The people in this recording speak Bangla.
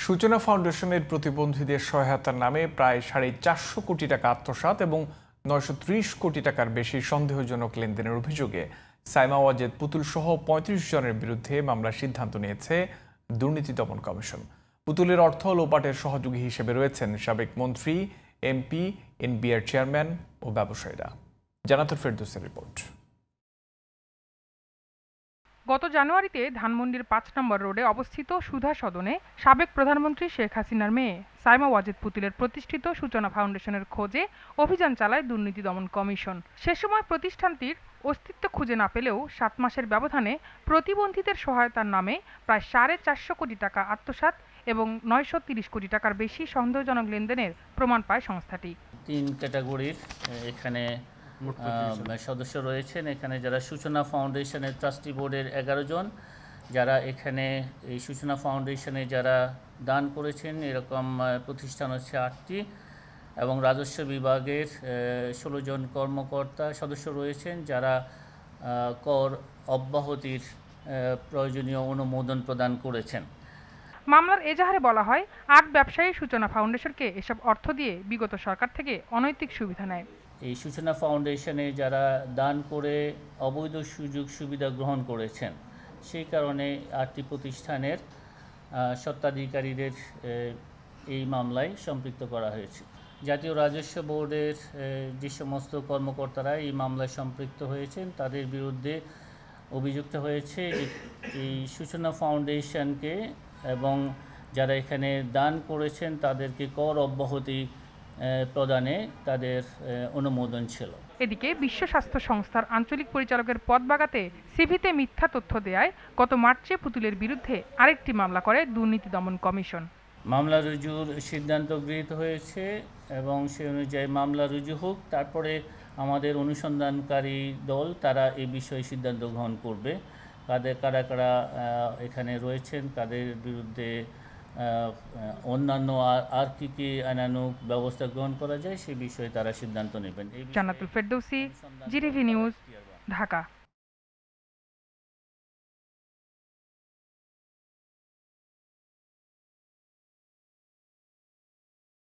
সূচনা ফাউন্ডেশনের প্রতিবন্ধীদের সহায়তার নামে প্রায় 450 কোটি টাকা আত্মসাৎ এবং 930 কোটি টাকার বেশি সন্দেহজনক লেনদেনের অভিযোগে সাইমা ওয়াজেদ পুতুল সহ 35 জনের বিরুদ্ধে মামলার সিদ্ধান্ত নিয়েছে দুর্নীতি দমন কমিশন। পুতুলের অর্থ লোপাটের সহযোগী হিসেবে রয়েছেন সাবেক মন্ত্রী, এমপি, এনবিআর চেয়ারম্যান ও ব্যবসায়ীরা। জানাতুল ফেরদৌসের রিপোর্ট। গত জানুয়ারিতে ধানমন্ডির ৫ নম্বর রোডে অবস্থিত সুধা সদনে সাবেক প্রধানমন্ত্রী শেখ হাসিনার মেয়ে সাইমা ওয়াজেদ পুতুলের প্রতিষ্ঠিত সূচনা ফাউন্ডেশনের খোঁজে অভিযান চালায় দুর্নীতি দমন কমিশন। সে সময় প্রতিষ্ঠানটির অস্তিত্ব খুঁজে না পেলেও ৭ মাসের ব্যবধানে প্রতিবন্ধীদের সহায়তার নামে প্রায় 450 কোটি টাকা আত্মসাৎ এবং 930 কোটি টাকার বেশি সন্দেহজনক লেনদেনের প্রমাণ পায় সংস্থাটি। ৩ ক্যাটাগরির এখানে সদস্য রয়েছেন। এখানে যারা সূচনা ফাউন্ডেশনের ট্রাস্টি বোর্ডের ১১ জন, যারা এখানে এই সূচনা ফাউন্ডেশনে যারা দান করেছেন এরকম প্রতিষ্ঠান হচ্ছে ৮টি, এবং রাজস্ব বিভাগের ১৬ জন কর্মকর্তা সদস্য রয়েছেন যারা কর অব্যাহতির প্রয়োজনীয় অনুমোদন প্রদান করেছেন। মামলার এজাহারে বলা হয় ৮ ব্যবসায়ী সূচনা ফাউন্ডেশনকে এসব অর্থ দিয়ে বিগত সরকার থেকে অনৈতিক সুবিধা নেয়। এই সূচনা ফাউন্ডেশনে যারা দান করে অবৈধ সুযোগ সুবিধা গ্রহণ করেছেন, সেই কারণে ৮টি প্রতিষ্ঠানের স্বত্বাধিকারীদের এই মামলায় সম্পৃক্ত করা হয়েছে। জাতীয় রাজস্ব বোর্ডের যে সমস্ত কর্মকর্তারা এই মামলায় সম্পৃক্ত হয়েছেন তাদের বিরুদ্ধে অভিযুক্ত হয়েছে যে এই সূচনা ফাউন্ডেশনকে এবং যারা এখানে দান করেছেন তাদেরকে কর অব্যাহতি প্রদানে তাদের অনুমোদন ছিল। এদিকে বিশ্ব স্বাস্থ্য সংস্থার আঞ্চলিক পরিচালকের পদ বাগাতে সিভিতে মিথ্যা তথ্য দেয়ায় গত মার্চে পুতুলের বিরুদ্ধে আরেকটি মামলা করে দুর্নীতি দমন কমিশন। মামলা রুজুর সিদ্ধান্ত গৃহীত হয়েছে এবং সেই অনুযায়ী মামলা রুজু হোক, তারপরে আমাদের অনুসন্ধানকারী দল তারা এই বিষয়ে সিদ্ধান্ত গ্রহণ করবে। কারা কারা এখানে রয়েছেন, কাদের বিরুদ্ধে অন্যান্য আর কি আইনানুগ ব্যবস্থা গ্রহণ করা যায় সেই বিষয়ে তারা সিদ্ধান্ত নেবেন। জান্নাতুল ফেরদৌসী, জিটিভি নিউজ, ঢাকা।